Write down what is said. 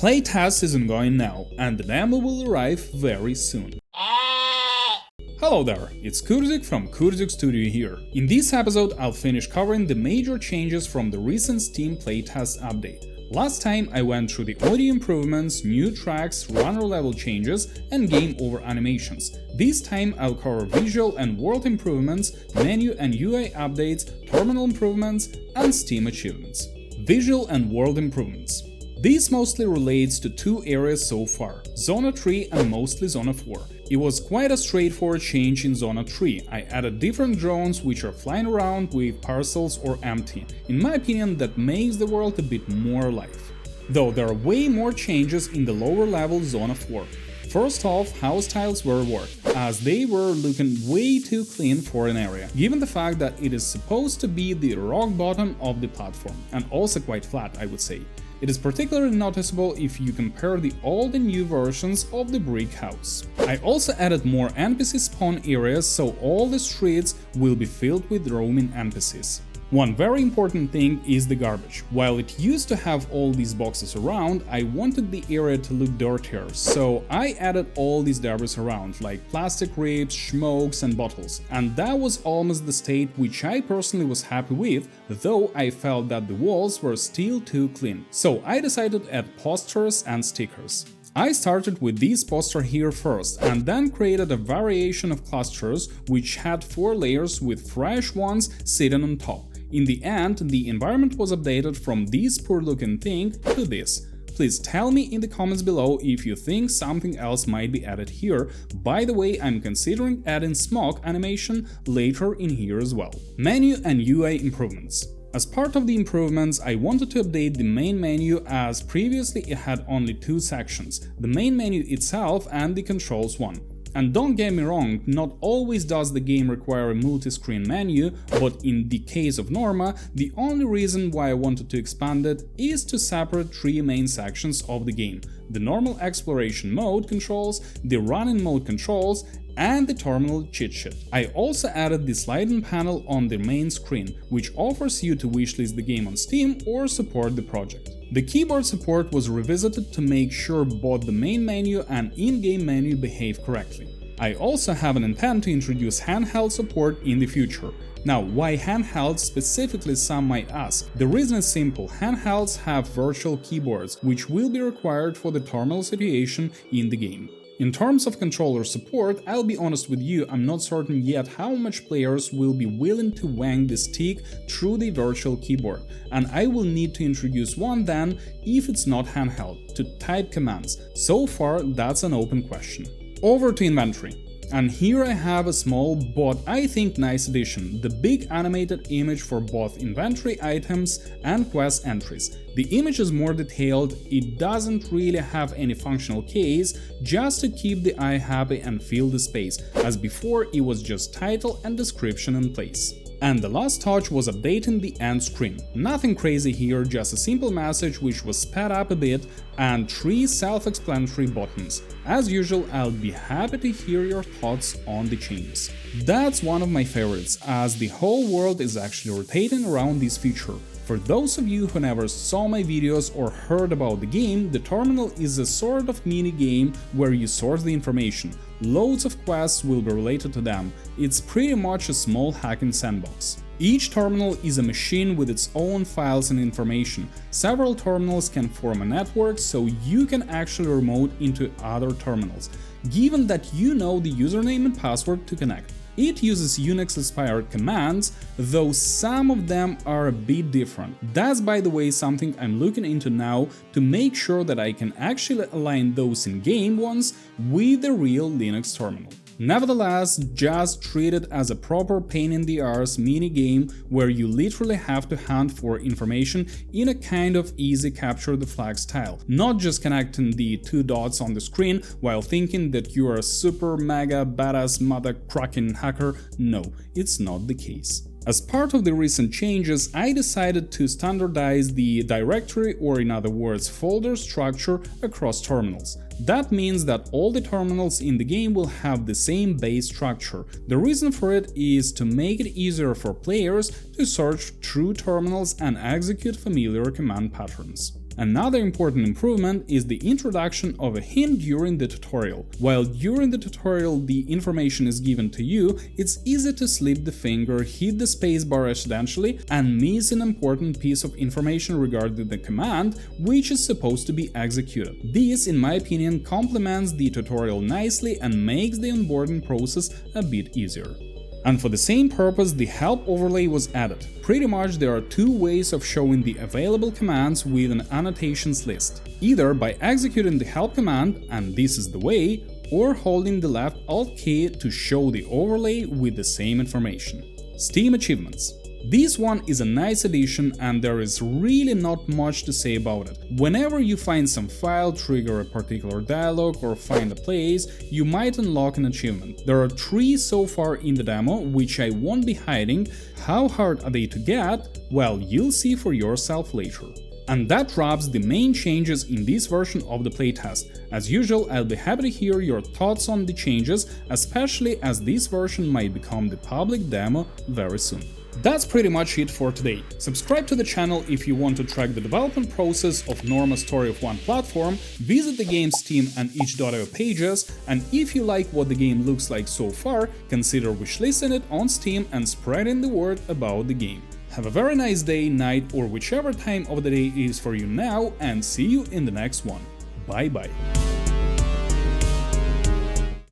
Playtest is ongoing now, and the demo will arrive very soon. Hello there, it's Kurzik from Kurzik Studio here. In this episode, I'll finish covering the major changes from the recent Steam Playtest update. Last time I went through the audio improvements, new tracks, runner level changes, and game over animations. This time I'll cover visual and world improvements, menu and UI updates, terminal improvements, and Steam achievements. Visual and world improvements. This mostly relates to two areas so far, Zona 3 and mostly Zona 4. It was quite a straightforward change in Zona 3. I added different drones which are flying around with parcels or empty. In my opinion, that makes the world a bit more alive. Though there are way more changes in the lower level Zona 4. First off, house tiles were reworked, as they were looking way too clean for an area, given the fact that it is supposed to be the rock bottom of the platform, and also quite flat, I would say. It is particularly noticeable if you compare the old and new versions of the brick house. I also added more NPC spawn areas, so all the streets will be filled with roaming NPCs. One very important thing is the garbage. While it used to have all these boxes around, I wanted the area to look dirtier, so I added all these debris around, like plastic ribs, smokes and bottles. And that was almost the state which I personally was happy with, though I felt that the walls were still too clean. So I decided to add posters and stickers. I started with this poster here first, and then created a variation of clusters which had 4 layers with fresh ones sitting on top. In the end, the environment was updated from this poor looking thing to this. Please tell me in the comments below if you think something else might be added here. By the way, I'm considering adding smoke animation later in here as well. Menu and UI improvements. As part of the improvements, I wanted to update the main menu, as previously it had only 2 sections, the main menu itself and the controls one. And don't get me wrong, not always does the game require a multi-screen menu, but in the case of NORMA, the only reason why I wanted to expand it is to separate 3 main sections of the game: the normal exploration mode controls, the running mode controls, and the terminal cheat sheet. I also added the sliding panel on the main screen, which offers you to wishlist the game on Steam or support the project. The keyboard support was revisited to make sure both the main menu and in-game menu behave correctly. I also have an intent to introduce handheld support in the future. Now, why handhelds specifically, some might ask? The reason is simple: handhelds have virtual keyboards, which will be required for the terminal situation in the game. In terms of controller support, I'll be honest with you, I'm not certain yet how much players will be willing to wang the stick through the virtual keyboard, and I will need to introduce one then, if it's not handheld, to type commands. So far, that's an open question. Over to inventory. And here I have a small but I think nice addition: the big animated image for both inventory items and quest entries. The image is more detailed, it doesn't really have any functional case, just to keep the eye happy and fill the space, as before it was just title and description in place. And the last touch was updating the end screen. Nothing crazy here, just a simple message which was sped up a bit, and 3 self-explanatory buttons. As usual, I'll be happy to hear your thoughts on the changes. That's one of my favorites, as the whole world is actually rotating around this feature. For those of you who never saw my videos or heard about the game, the terminal is a sort of mini-game where you source the information. Loads of quests will be related to them. It's pretty much a small hacking sandbox. Each terminal is a machine with its own files and information. Several terminals can form a network, so you can actually remote into other terminals, given that you know the username and password to connect. It uses Unix-inspired commands, though some of them are a bit different. That's, by the way, something I'm looking into now to make sure that I can actually align those in-game ones with the real Linux terminal. Nevertheless, just treat it as a proper pain-in-the-arse mini-game where you literally have to hunt for information in a kind of easy capture-the-flag style, not just connecting the 2 dots on the screen while thinking that you are a super mega badass mother-crucking hacker. No, it's not the case. As part of the recent changes, I decided to standardize the directory, or in other words, folder structure across terminals. That means that all the terminals in the game will have the same base structure. The reason for it is to make it easier for players to search through terminals and execute familiar command patterns. Another important improvement is the introduction of a hint during the tutorial. While during the tutorial the information is given to you, it's easy to slip the finger, hit the spacebar accidentally, and miss an important piece of information regarding the command which is supposed to be executed. This, in my opinion, complements the tutorial nicely and makes the onboarding process a bit easier. And for the same purpose, the help overlay was added. Pretty much there are two ways of showing the available commands with an annotations list. Either by executing the help command, and this is the way, or holding the left Alt key to show the overlay with the same information. Steam achievements. This one is a nice addition and there is really not much to say about it. Whenever you find some file, trigger a particular dialogue or find a place, you might unlock an achievement. There are 3 so far in the demo, which I won't be hiding. How hard are they to get? Well, you'll see for yourself later. And that wraps the main changes in this version of the playtest. As usual, I'll be happy to hear your thoughts on the changes, especially as this version might become the public demo very soon. That's pretty much it for today. Subscribe to the channel if you want to track the development process of NORMA Story of One platform, visit the game's Steam and itch.io pages, and if you like what the game looks like so far, consider wishlisting it on Steam and spreading the word about the game. Have a very nice day, night, or whichever time of the day it is for you now, and see you in the next one. Bye bye.